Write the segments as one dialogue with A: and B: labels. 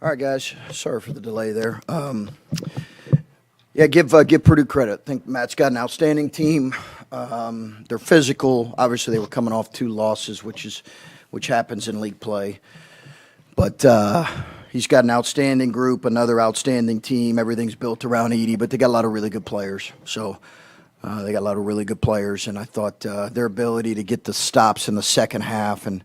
A: All right, guys. Sorry for the delay there. Give Purdue credit. I think Matt's got an outstanding team. They're physical. Obviously, they were coming off 2 losses, which happens in league play. But he's got an outstanding group, another outstanding team. Everything's built around Edie, but they got a lot of really good players. So they got a lot of really good players, and I thought their ability to get the stops in the second half and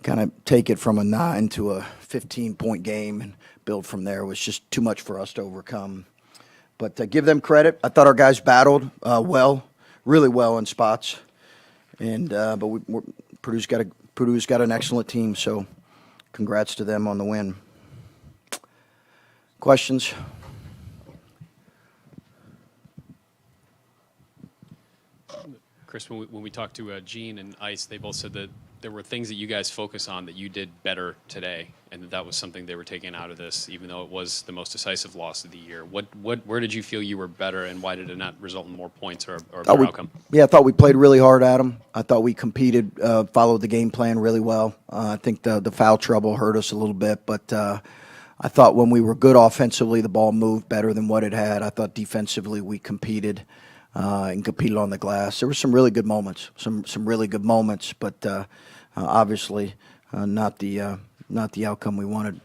A: kind of take it from a 9 to a 15-point game and build from there was just too much for us to overcome. But give them credit. I thought our guys battled really well in spots, and Purdue's got an excellent team. So, congrats to them on the win. Questions?
B: Chris, when we talked to Gene and Ice, they both said that there were things that you guys focus on that you did better today, and that was something they were taking out of this, even though it was the most decisive loss of the year. Where did you feel you were better, and why did it not result in more points or a better outcome?
A: Yeah, I thought we played really hard at them. I thought we competed, followed the game plan really well. I think the foul trouble hurt us a little bit, but I thought when we were good offensively, the ball moved better than what it had. I thought defensively we competed and competed on the glass. There were some really good moments, some really good moments, but obviously not the outcome we wanted.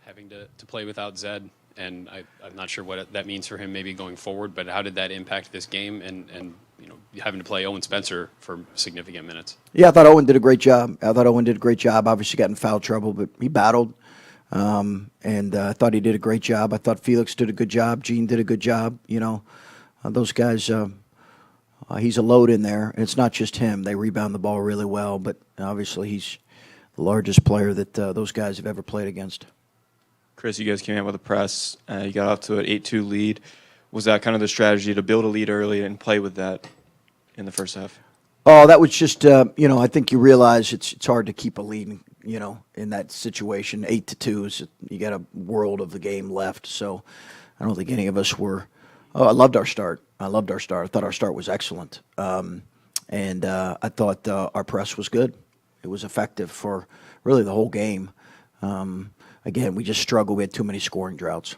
B: Having to play without Zed, and I'm not sure what that means for him maybe going forward, but how did that impact this game and having to play Owen Spencer for significant minutes?
A: Yeah, I thought Owen did a great job. Obviously got in foul trouble, but he battled. And I thought he did a great job. I thought Felix did a good job. Gene did a good job. Those guys, he's a load in there. And it's not just him. They rebound the ball really well, but obviously he's the largest player that those guys have ever played against.
C: Chris, you guys came out with a press. You got off to an 8-2 lead. Was that kind of the strategy to build a lead early and play with that in the first half?
A: Oh, that was just, I think you realize it's hard to keep a lead, in that situation. 8-2 is, you got a world of the game left. So I don't think any of us were. Oh, I loved our start. I thought our start was excellent. And I thought our press was good. It was effective for really the whole game. Again, we just struggled. We had too many scoring droughts.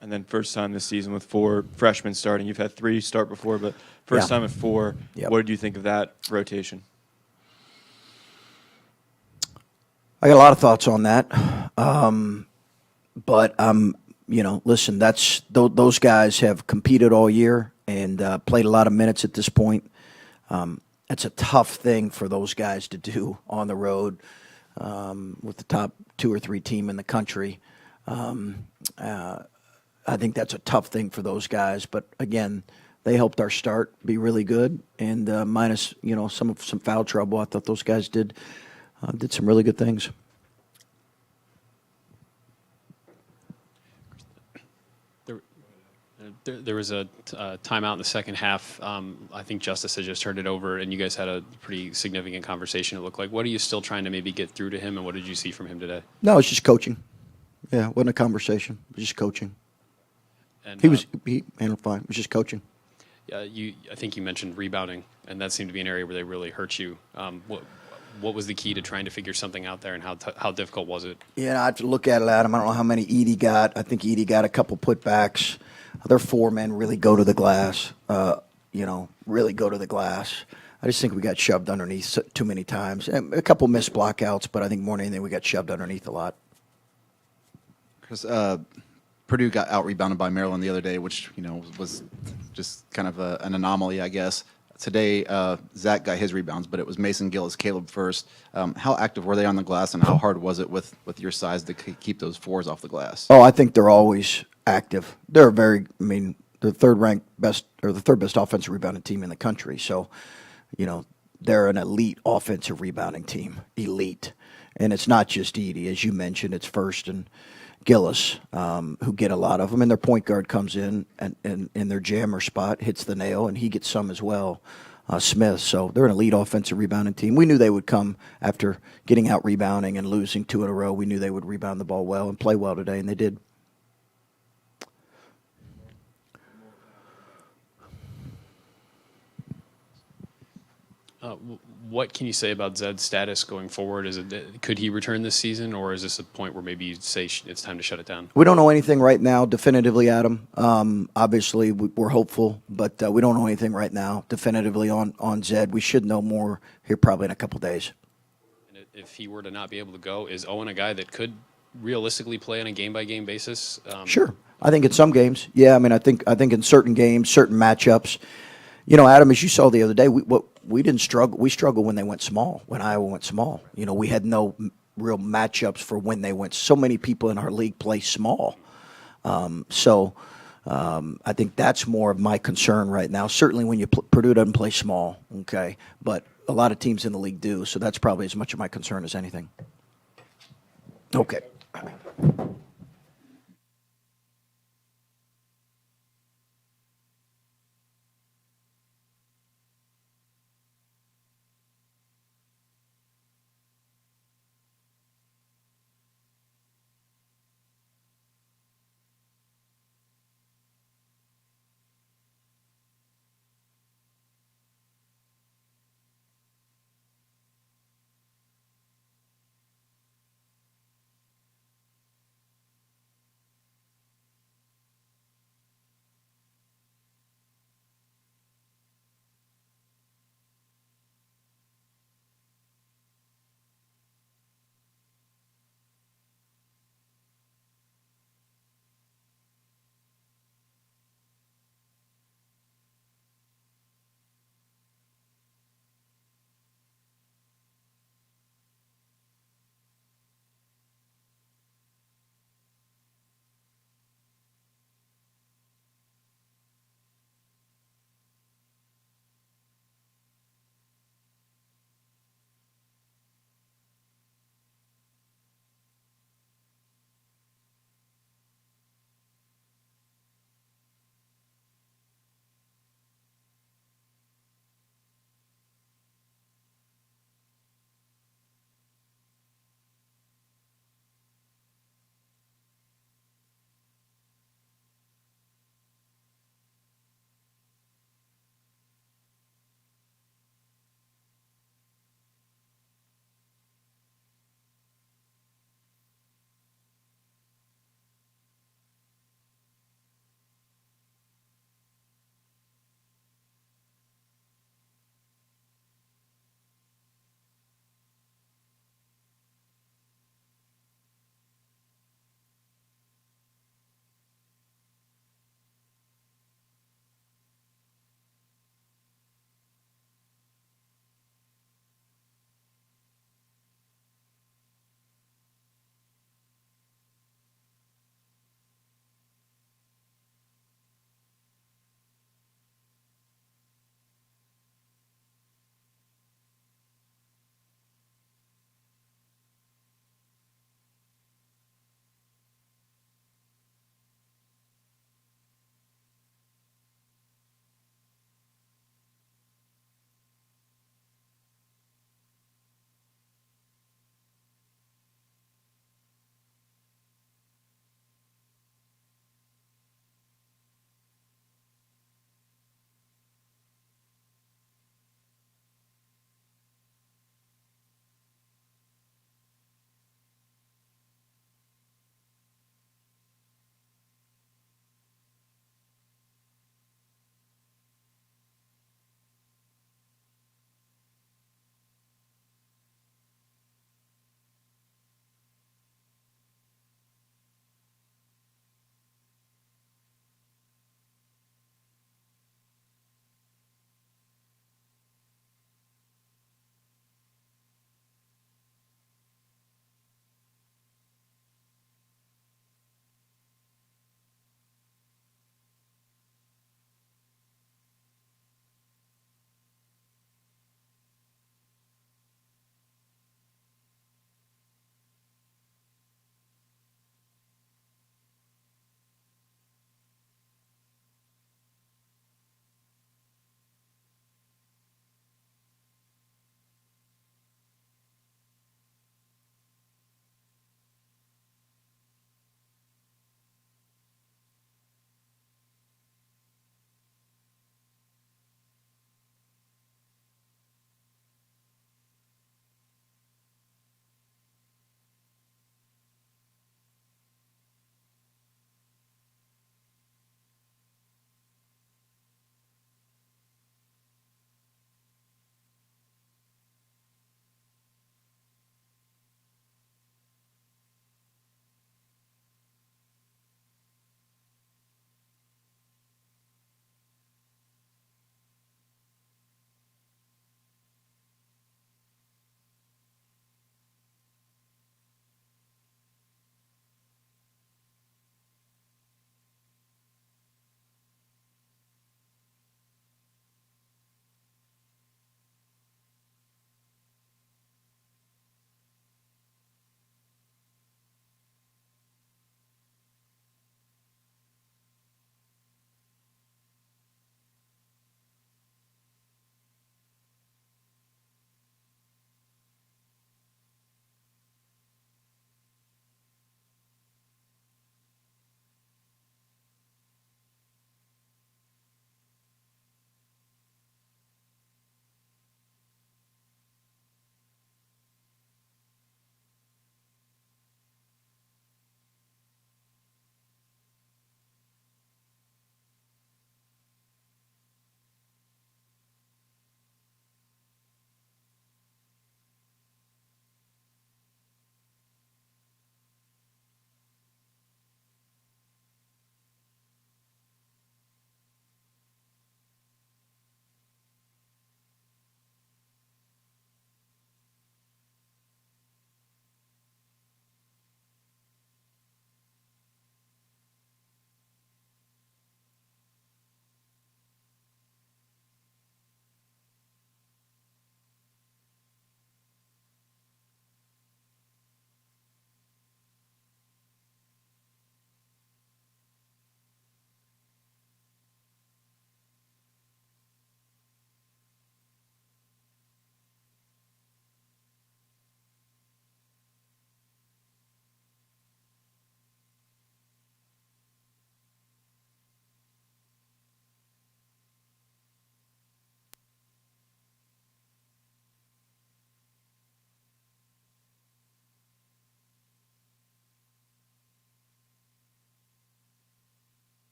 C: And then first time this season with 4 freshmen starting. You've had 3 start before, but first time at 4.
A: Yep.
C: What did you think of that rotation?
A: I got a lot of thoughts on that. But listen, those guys have competed all year and played a lot of minutes at this point. That's a tough thing for those guys to do on the road with the top 2 or 3 team in the country. I think that's a tough thing for those guys. But again, they helped our start be really good, and minus some foul trouble, I thought those guys did some really good things.
B: There was a timeout in the second half. I think Justice had just turned it over, and you guys had a pretty significant conversation, it looked like. What are you still trying to maybe get through to him, and what did you see from him today?
A: No, it's just coaching. Yeah, it wasn't a conversation. It was just coaching.
B: And,
A: he handled fine. It was just coaching.
B: Yeah, I think you mentioned rebounding, and that seemed to be an area where they really hurt you. What was the key to trying to figure something out there, and how difficult was it?
A: Yeah, I have to look at it, Adam. I don't know how many Edie got. I think Edie got a couple putbacks. Their 4 men really go to the glass. Really go to the glass. I just think we got shoved underneath too many times. And a couple missed blockouts, but I think more than anything we got shoved underneath a lot.
D: Chris, Purdue got out-rebounded by Maryland the other day, which, was just kind of an anomaly, I guess. Today, Zach got his rebounds, but it was Mason Gillis, Caleb first. How active were they on the glass, and how hard was it with your size to keep those 4s off the glass?
A: Oh, I think they're always active. They're the third best offensive rebounding team in the country. So, they're an elite offensive rebounding team, elite. And it's not just Edie, as you mentioned. It's First and Gillis, who get a lot of them, and their point guard comes in and in their jammer spot, hits the nail, and he gets some as well, Smith. So they're an elite offensive rebounding team. We knew they would come after getting out rebounding and losing 2 in a row. We knew they would rebound the ball well and play well today, and they did.
B: What can you say about Zed's status going forward? Could he return this season, or is this a point where maybe you say it's time to shut it down?
A: We don't know anything right now definitively, Adam. Obviously, we're hopeful, but we don't know anything right now definitively on Zed. We should know more here probably in a couple days.
B: And if he were to not be able to go, is Owen a guy that could realistically play on a game-by-game basis?
A: Sure. I think in some games, yeah. I mean, I think in certain games, certain matchups, you know, Adam, as you saw the other day, we didn't struggle. We struggled when they went small. When Iowa went small, you know, we had no real matchups for when they went. So many people in our league play small, so I think that's more of my concern right now. Certainly, when Purdue doesn't play small, okay, but a lot of teams in the league do. So that's probably as much of my concern as anything. Okay.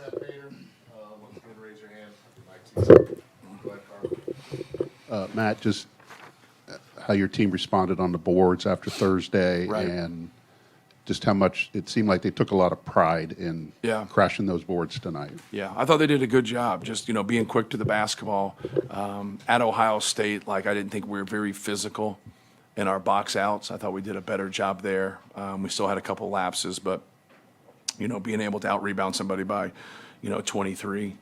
E: that, Pater? Once again, raise your hand. Go ahead, Carl. Matt, just how your team responded on the boards after Thursday,
F: Right.
E: and just how much it seemed like they took a lot of pride in
F: Yeah.
E: crashing those boards tonight.
F: Yeah, I thought they did a good job, just, being quick to the basketball. At Ohio State, I didn't think we were very physical in our box outs. I thought we did a better job there. We still had a couple lapses, but, being able to out-rebound somebody by, 23,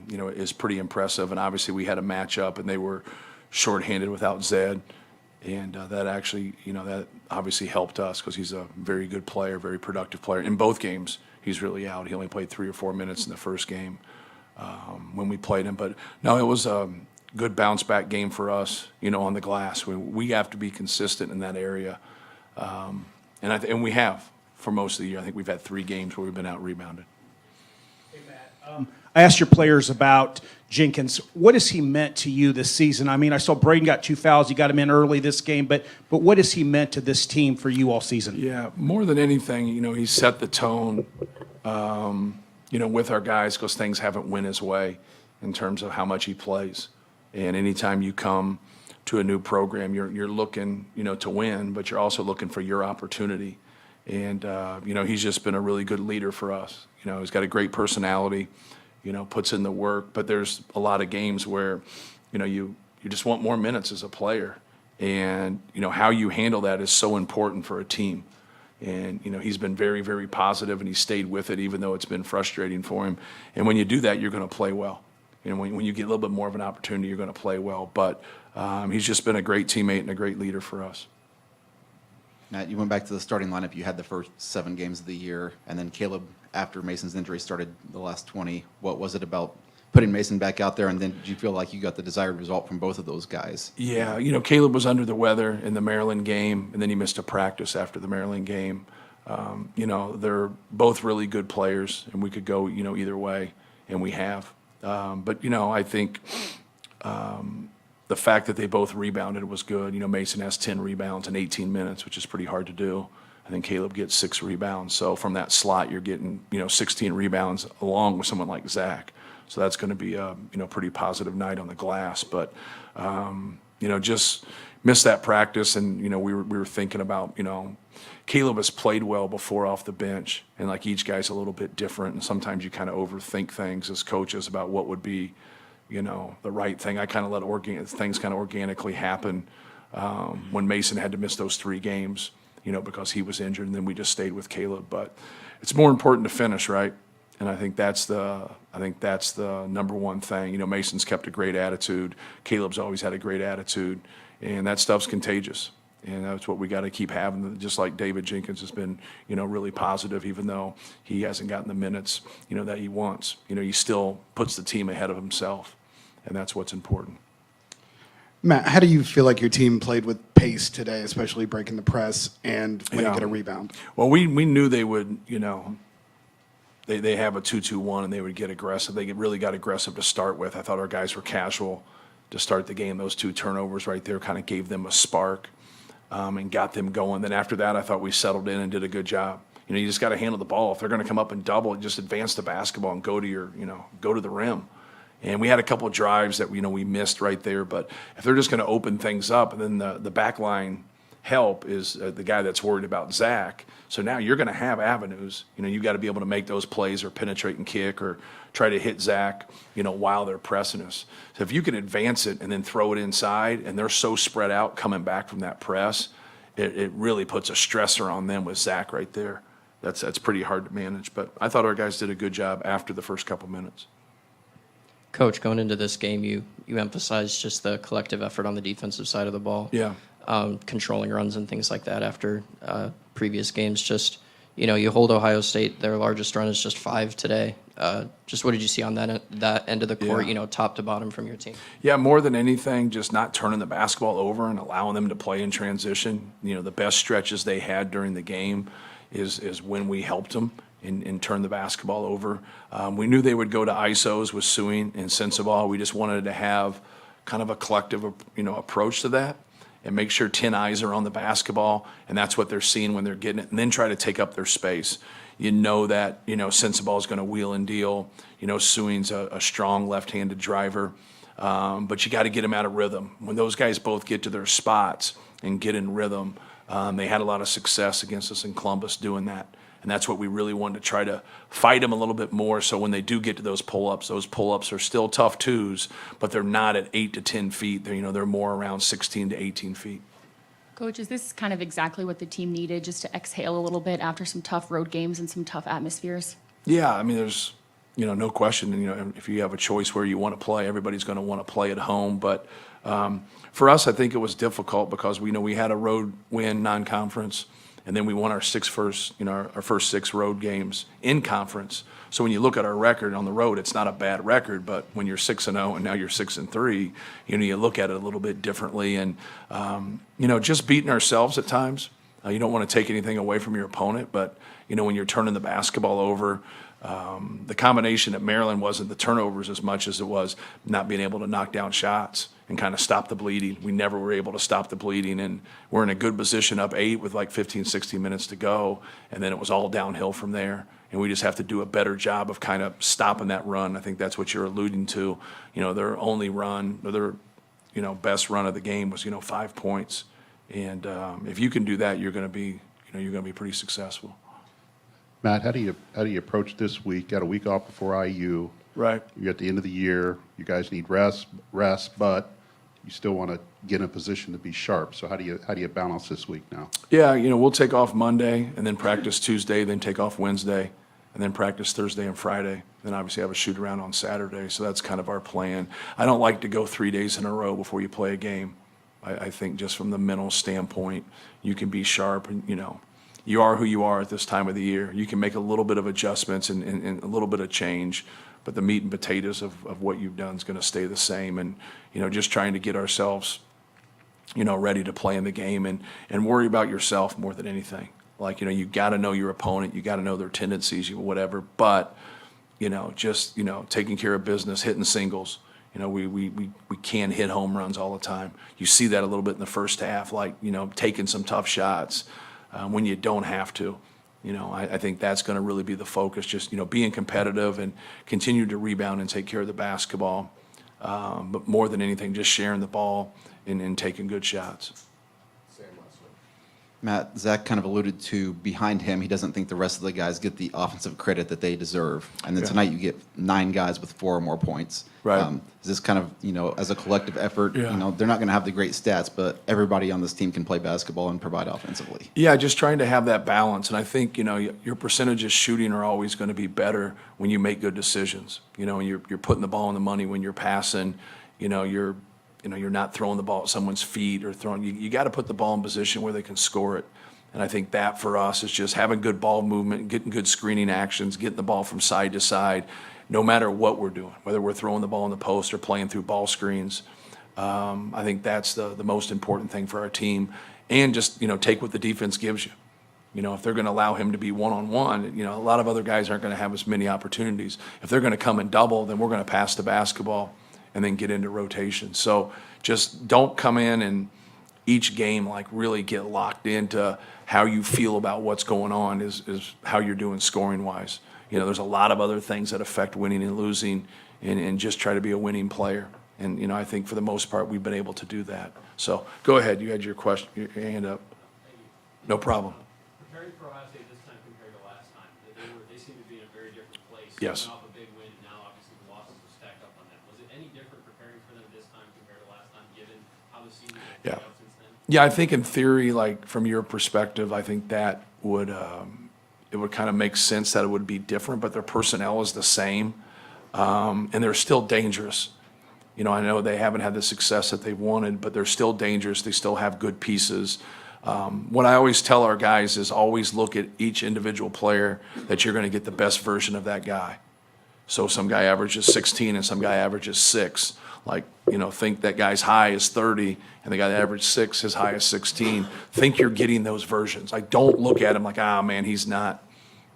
F: is pretty impressive. And obviously we had a matchup, and they were shorthanded without Zed. And that actually, that obviously helped us because he's a very good player, very productive player. In both games, he's really out. He only played 3 or 4 minutes in the first game when we played him. But no, it was a good bounce back game for us, on the glass. We have to be consistent in that area. And we have for most of the year. I think we've had 3 games where we've been out rebounded.
G: I asked your players about Jenkins. What has he meant to you this season? I mean, I saw Braden got 2 fouls. You got him in early this game, but what has he meant to this team for you all season?
F: Yeah, more than anything, he set the tone, with our guys because things haven't went his way in terms of how much he plays. And anytime you come to a new program, you're looking, to win, but you're also looking for your opportunity. And, he's just been a really good leader for us. He's got a great personality, puts in the work. But there's a lot of games where, you just want more minutes as a player. And, how you handle that is so important for a team. And, he's been very, very positive, and he stayed with it even though it's been frustrating for him. And when you do that, you're going to play well. When you get a little bit more of an opportunity, you're going to play well. But he's just been a great teammate and a great leader for us.
D: Matt, you went back to the starting lineup. You had the first 7 games of the year, and then Caleb, after Mason's injury, started the last 20. What was it about putting Mason back out there, and then did you feel like you got the desired result from both of those guys?
F: Yeah, Caleb was under the weather in the Maryland game, and then he missed a practice after the Maryland game. They're both really good players, and we could go, either way, and we have. But I think the fact that they both rebounded was good. Mason has 10 rebounds in 18 minutes, which is pretty hard to do. I think Caleb gets 6 rebounds. So from that slot, you're getting, 16 rebounds along with someone like Zach. So that's going to be a, pretty positive night on the glass. But, just missed that practice. And, we were thinking about, Caleb has played well before off the bench. And each guy's a little bit different. And sometimes you kind of overthink things as coaches about what would be, the right thing. I kind of let things kind of organically happen when Mason had to miss those 3 games, because he was injured, and then we just stayed with Caleb. But it's more important to finish, right? And I think that's the number one thing. Mason's kept a great attitude. Caleb's always had a great attitude, and that stuff's contagious. And that's what we got to keep having. Just like David Jenkins has been, really positive, even though he hasn't gotten the minutes, that he wants. He still puts the team ahead of himself, and that's what's important.
H: Matt, how do you feel like your team played with pace today, especially breaking the press and when you
F: Yeah.
H: get a rebound?
F: Well, we knew they would, they have a 2-2-1 and they would get aggressive. They really got aggressive to start with. I thought our guys were casual to start the game. Those 2 turnovers right there kind of gave them a spark and got them going. Then after that, I thought we settled in and did a good job. You just got to handle the ball. If they're going to come up and double, just advance the basketball and go to the rim. And we had a couple of drives that we missed right there. But if they're just going to open things up, and then the back line help is the guy that's worried about Zach. So now you're going to have avenues. You've got to be able to make those plays or penetrate and kick or try to hit Zach, while they're pressing us. So if you can advance it and then throw it inside, and they're so spread out coming back from that press, it really puts a stressor on them with Zach right there. That's pretty hard to manage. But I thought our guys did a good job after the first couple minutes.
I: Coach, going into this game, you emphasized just the collective effort on the defensive side of the ball.
F: Yeah.
I: Controlling runs and things like that after previous games. Just, you hold Ohio State, their largest run is just 5 today. Just what did you see on that end of the court,
F: Yeah.
I: Top to bottom from your team?
F: Yeah, more than anything, just not turning the basketball over and allowing them to play in transition. The best stretches they had during the game is when we helped them and turn the basketball over. We knew they would go to ISOs with Suing and Sensabaugh. We just wanted to have kind of a collective, approach to that. and make sure 10 eyes are on the basketball, and that's what they're seeing when they're getting it, and then try to take up their space. You know that, Sensabaugh is going to wheel and deal. Sewing's a strong left-handed driver. But you got to get them out of rhythm. When those guys both get to their spots and get in rhythm, they had a lot of success against us in Columbus doing that. And that's what we really wanted to try to fight them a little bit more, so when they do get to those pull-ups are still tough twos, but they're not at 8 to 10 feet. They're more around 16 to 18 feet.
J: Coach, is this kind of exactly what the team needed, just to exhale a little bit after some tough road games and some tough atmospheres?
F: Yeah, I mean, there's, no question. And, if you have a choice where you want to play, everybody's going to want to play at home. But for us, I think it was difficult because we had a road win non-conference, and then we won our first 6 road games in conference. So when you look at our record on the road, it's not a bad record. But when you're 6-0 and now you're 6-3, you look at it a little bit differently. And just beating ourselves at times. You don't want to take anything away from your opponent, but when you're turning the basketball over, the combination at Maryland wasn't the turnovers as much as it was not being able to knock down shots and kind of stop the bleeding. We never were able to stop the bleeding, and we're in a good position up 8 with like 15, 16 minutes to go, and then it was all downhill from there. And we just have to do a better job of kind of stopping that run. I think that's what you're alluding to. Their only run, or their best run of the game was 5 points. And if you can do that, you're going to be pretty successful.
E: Matt, how do you approach this week? Got a week off before IU.
F: Right.
E: You're at the end of the year. You guys need rest, but you still want to get in a position to be sharp. So how do you balance this week now?
F: Yeah, we'll take off Monday and then practice Tuesday, then take off Wednesday, and then practice Thursday and Friday. Then obviously have a shoot around on Saturday. So that's kind of our plan. I don't like to go 3 days in a row before you play a game. I think just from the mental standpoint, you can be sharp and, you are who you are at this time of the year. You can make a little bit of adjustments and a little bit of change, but the meat and potatoes of what you've done is going to stay the same. And, just trying to get ourselves, ready to play in the game and worry about yourself more than anything. Like, you got to know your opponent. You got to know their tendencies, whatever. But, just, taking care of business, hitting singles. We can't hit home runs all the time. You see that a little bit in the first half, like, taking some tough shots when you don't have to. I think that's going to really be the focus, just, being competitive and continue to rebound and take care of the basketball. But more than anything, just sharing the ball and taking good shots.
D: Matt, Zach kind of alluded to behind him, he doesn't think the rest of the guys get the offensive credit that they deserve. And then
F: Yeah.
D: tonight you get 9 guys with 4 or more points.
F: Right.
D: Is this kind of, as a collective effort,
F: Yeah.
D: they're not going to have the great stats, but everybody on this team can play basketball and provide offensively.
F: Yeah, just trying to have that balance. And I think, your percentages shooting are always going to be better when you make good decisions. And you're putting the ball in the money when you're passing. You're not throwing the ball at someone's feet or throwing. You got to put the ball in position where they can score it. And I think that for us is just having good ball movement, getting good screening actions, getting the ball from side to side, no matter what we're doing, whether we're throwing the ball in the post or playing through ball screens. I think that's the most important thing for our team. And just, take what the defense gives you. If they're going to allow him to be one-on-one, a lot of other guys aren't going to have as many opportunities. If they're going to come and double, then we're going to pass the basketball and then get into rotation. So just don't come in and each game like really get locked into how you feel about what's going on is how you're doing scoring-wise. There's a lot of other things that affect winning and losing, and just try to be a winning player. And, I think for the most part, we've been able to do that. So go ahead. You had your question, your hand up. No problem.
B: Preparing for Ohio State this time compared to last time, they seem to be in a very different place.
F: Yes.
B: Coming off a big win, now obviously the losses are stacked up on them. Was it any different preparing for them this time compared to last time, given how the season has played
F: Yeah.
B: out since then?
F: Yeah, I think in theory, like from your perspective, I think that would it would kind of make sense that it would be different, but their personnel is the same, and they're still dangerous. I know they haven't had the success that they wanted, but they're still dangerous. They still have good pieces. What I always tell our guys is always look at each individual player that you're going to get the best version of that guy. So some guy averages 16 and some guy averages 6. Like, think that guy's high is 30 and the guy that averaged 6, his high is 16. Think you're getting those versions. Like, don't look at him like, man, he's not.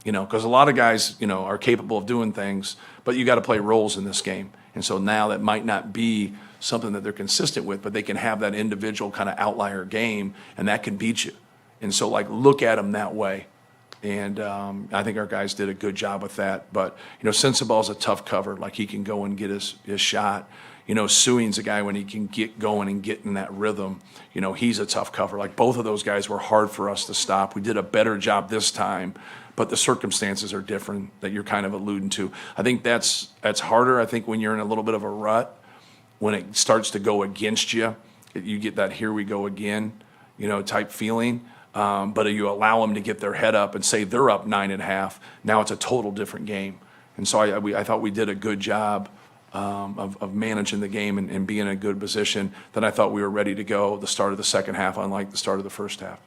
F: Because a lot of guys, are capable of doing things, but you got to play roles in this game. And so now that might not be something that they're consistent with, but they can have that individual kind of outlier game, and that can beat you. And so, like, look at them that way. And I think our guys did a good job with that. But, Sensabaugh's a tough cover. Like, he can go and get his shot. Suing's a guy when he can get going and get in that rhythm. He's a tough cover. Like, both of those guys were hard for us to stop. We did a better job this time, but the circumstances are different that you're kind of alluding to. I think that's harder. I think when you're in a little bit of a rut, when it starts to go against you, you get that here we go again, type feeling. But you allow them to get their head up and say they're up 9.5. Now it's a total different game. And so I thought we did a good job of managing the game and being in a good position. Then I thought we were ready to go the start of the second half, unlike the start of the first half.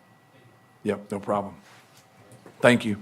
F: Yep, no problem. Thank you.